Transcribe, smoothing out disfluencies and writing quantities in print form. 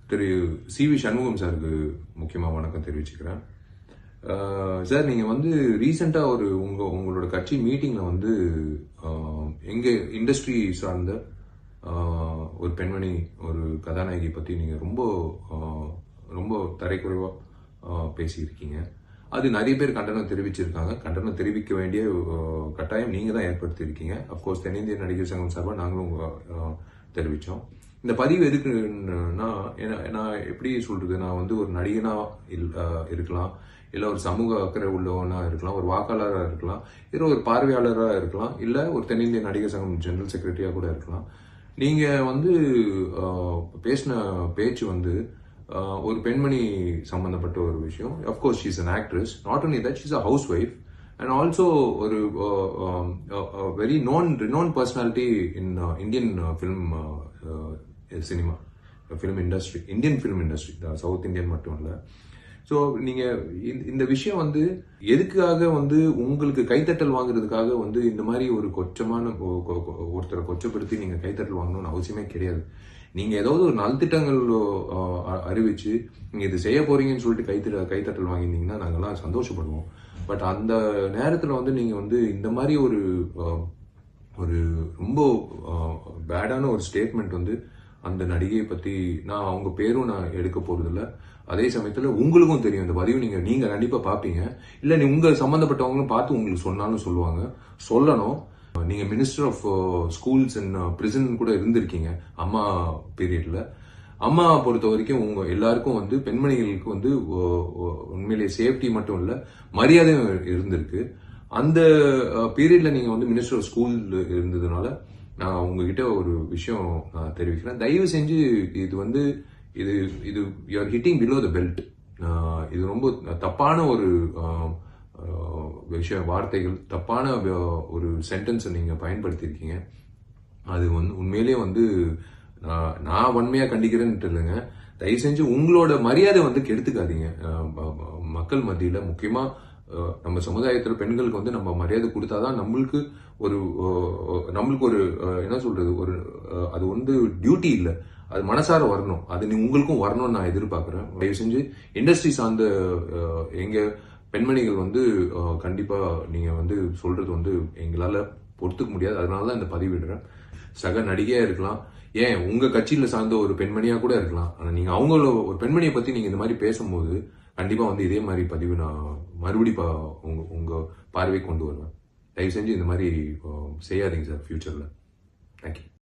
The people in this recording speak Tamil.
திரு சி.வி. சண்முகம் சாருக்கு முக்கியமாக வணக்கம் தெரிவிச்சுக்கிறேன். சார், நீங்கள் வந்து ரீசெண்டாக உங்களோட கட்சி மீட்டிங்கில் வந்து எங்கள் இண்டஸ்ட்ரி சார்ந்த ஒரு பெண்மணி, ஒரு கதாநாயகி பற்றி நீங்கள் ரொம்ப தரைக்குறைவாக பேசியிருக்கீங்க. அது நிறைய பேர் கண்டனம் தெரிவிச்சிருக்காங்க. கண்டனம் தெரிவிக்க வேண்டிய கட்டாயம் நீங்கள் தான் ஏற்படுத்தியிருக்கீங்க. அப்கோர்ஸ் தென்னிந்திய நடிகர் சங்கம் சார்பாக நாங்களும் தெரிவித்தோம். இந்த பதிவு எதுக்குன்னா, நான் எப்படி சொல்றது, நான் வந்து ஒரு நடிகனா இருக்கலாம், இல்லை ஒரு சமூக அக்கறை உள்ளவனா இருக்கலாம், ஒரு வாக்காளராக இருக்கலாம், இல்லை ஒரு பார்வையாளராக இருக்கலாம், இல்லை ஒரு தென்னிந்திய நடிகர் சங்கம் ஜெனரல் செக்ரட்டரியாக கூட இருக்கலாம். நீங்கள் வந்து பேசின பேச்சு வந்து ஒரு பெண்மணி சம்பந்தப்பட்ட ஒரு விஷயம். Of course she is an actress. Not only that, she is a house wife and also ஒரு very renowned personality in Indian film industry, Indian film industry, south Indian மட்டும் இல்லை. ஸோ நீங்கள் இந்த விஷயம் வந்து எதுக்காக வந்து உங்களுக்கு கைத்தட்டல் வாங்குறதுக்காக வந்து இந்த மாதிரி ஒரு ஒருத்தரை கொச்சப்படுத்தி நீங்கள் கைத்தட்டல் வாங்கணும்னு அவசியமே கிடையாது. நீங்கள் ஏதாவது ஒரு நல்திட்டங்கள் அறிவிச்சு நீங்கள் இது செய்ய போறீங்கன்னு சொல்லிட்டு கைத்தட்டல் வாங்கியிருந்தீங்கன்னா நாங்கள்லாம் சந்தோஷப்படுவோம். பட் அந்த நேரத்தில் வந்து நீங்கள் வந்து இந்த மாதிரி ஒரு ரொம்ப பேடான ஒரு ஸ்டேட்மெண்ட் வந்து அந்த நடிகையை பற்றி, நான் அவங்க பேரும் நான் எடுக்க போறதில்ல. அதே சமயத்தில் உங்களுக்கும் தெரியும் இந்த பதிவு நீங்கள் கண்டிப்பாக பார்ப்பீங்க, இல்லை உங்கள் சம்மந்தப்பட்டவங்களும் பார்த்து உங்களுக்கு சொல்லுவாங்க. சொல்லணும். நீங்கள் minister of schools and prison கூட இருந்திருக்கீங்க அம்மா பீரியட்ல. அம்மா பொறுத்த வரைக்கும் உங்க எல்லாருக்கும் வந்து பெண்மணிகளுக்கு வந்து உண்மையிலேயே சேஃப்டி மட்டும் இல்லை, மரியாதையும் இருந்திருக்கு. அந்த பீரியட்ல நீங்க வந்து மினிஸ்டர் ஆஃப் ஸ்கூல் இருந்ததுனால நான் உங்ககிட்ட ஒரு விஷயம் தெரிவிக்கிறேன். தயவு செஞ்சு இது you are hitting below the belt. இது ரொம்ப தப்பான ஒரு வார்த்தைகள், தப்பான ஒரு சென்டென்ஸை நீங்க பயன்படுத்தியிருக்கீங்க. அது வந்து உண்மையிலேயே வந்து நான் வன்மையா கண்டிக்கிறேன்னு இல்லைங்க. தயவு செஞ்சு உங்களோட மரியாதை வந்து கெடுத்துக்காதீங்க. மக்கள் மத்தியில, முக்கியமா நம்ம சமுதாயத்தில் பெண்களுக்கு வந்து நம்ம மரியாதை கொடுத்தாதான் நம்மளுக்கு ஒரு என்ன சொல்றது, அது வந்து டியூட்டி இல்லை, அது மனசார வரணும். அது உங்களுக்கும் வரணும்னு நான் எதிர்பார்க்கிறேன். தயவு செஞ்சு இண்டஸ்ட்ரி சார்ந்த எங்க பெண்மணிகள் வந்து கண்டிப்பா நீங்க வந்து சொல்றது வந்து எங்களால பொறுத்துக்க முடியாது. அதனாலதான் இந்த பதிவிடுறேன். சக நடிகையா இருக்கலாம், ஏன் உங்க கட்சியில சார்ந்த ஒரு பெண்மணியா கூட இருக்கலாம். ஆனா நீங்க அவங்கள ஒரு பெண்மணியை பத்தி நீங்க இந்த மாதிரி பேசும்போது கண்டிப்பா வந்து இதே மாதிரி பதிவு நான் மறுபடியும் உங்க பார்வை கொண்டு வருவேன். தயவு செஞ்சு இந்த மாதிரி செய்யாதீங்க சார் ஃபியூச்சர்ல. தேங்க்யூ.